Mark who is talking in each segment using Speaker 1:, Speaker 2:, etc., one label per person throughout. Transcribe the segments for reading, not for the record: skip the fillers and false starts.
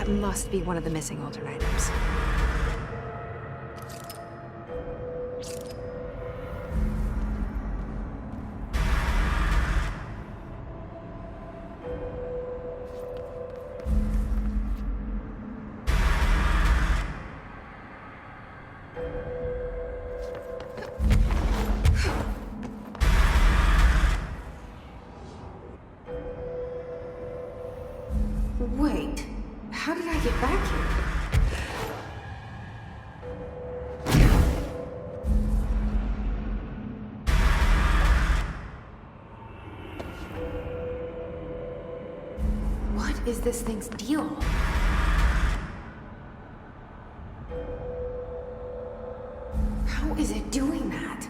Speaker 1: Must be one of the missing altar items.
Speaker 2: Wait, how did I get back here? What is this thing's deal? How is it doing that?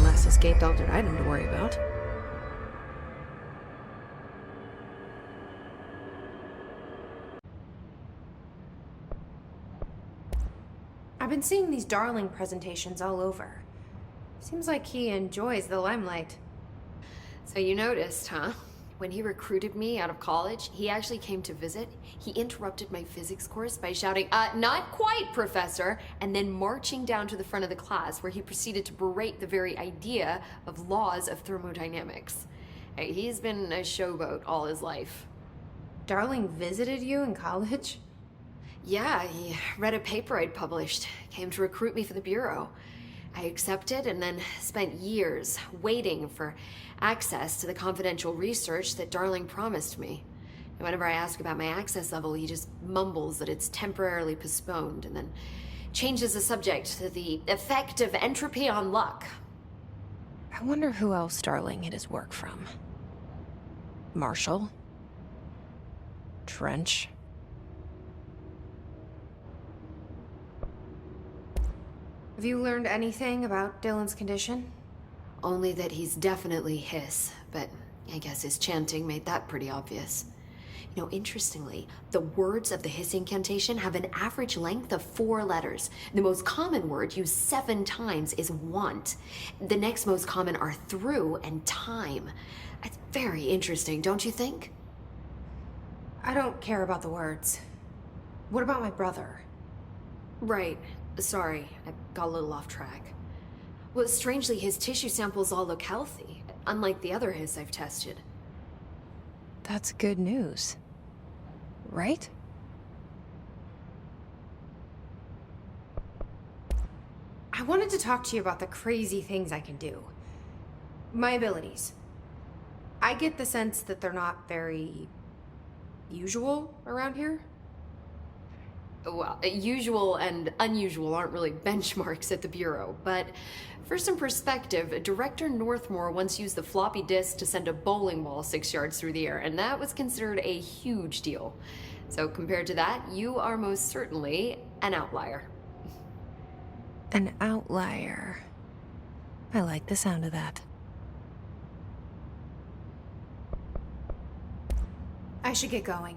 Speaker 1: Less escaped altar item to worry about.
Speaker 2: I've been seeing these Darling presentations all over. Seems like he enjoys the limelight.
Speaker 3: So you noticed, huh? When he recruited me out of college, he actually came to visit. He interrupted my physics course by shouting, not quite, Professor, and then marching down to the front of the class where he proceeded to berate the very idea of laws of thermodynamics. Hey, he's been a showboat all his life.
Speaker 2: Darling visited you in college?
Speaker 3: Yeah, he read a paper I'd published, came to recruit me for the Bureau. I accepted and then spent years waiting for access to the confidential research that Darling promised me. And whenever I ask about my access level, he just mumbles that it's temporarily postponed and then changes the subject to the effect of entropy on luck.
Speaker 1: I wonder who else Darling hid his work from. Marshall? Trench?
Speaker 2: Have you learned anything about Dylan's condition?
Speaker 3: Only that he's definitely Hiss, but I guess his chanting made that pretty obvious. You know, interestingly, the words of the Hiss incantation have an average length of 4 letters. The most common word used 7 times is want. The next most common are through and time. It's very interesting, don't you think?
Speaker 2: I don't care about the words. What about my brother?
Speaker 3: Right. Sorry, I got a little off track. Well, strangely, his tissue samples all look healthy, unlike the other Hiss I've tested.
Speaker 1: That's good news. Right?
Speaker 2: I wanted to talk to you about the crazy things I can do. My abilities. I get the sense that they're not very usual around here.
Speaker 3: Well, usual and unusual aren't really benchmarks at the Bureau, but for some perspective, Director Northmore once used the floppy disk to send a bowling ball 6 yards through the air, and that was considered a huge deal. So compared to that, you are most certainly an outlier.
Speaker 1: An outlier. I like the sound of that.
Speaker 2: I should get going.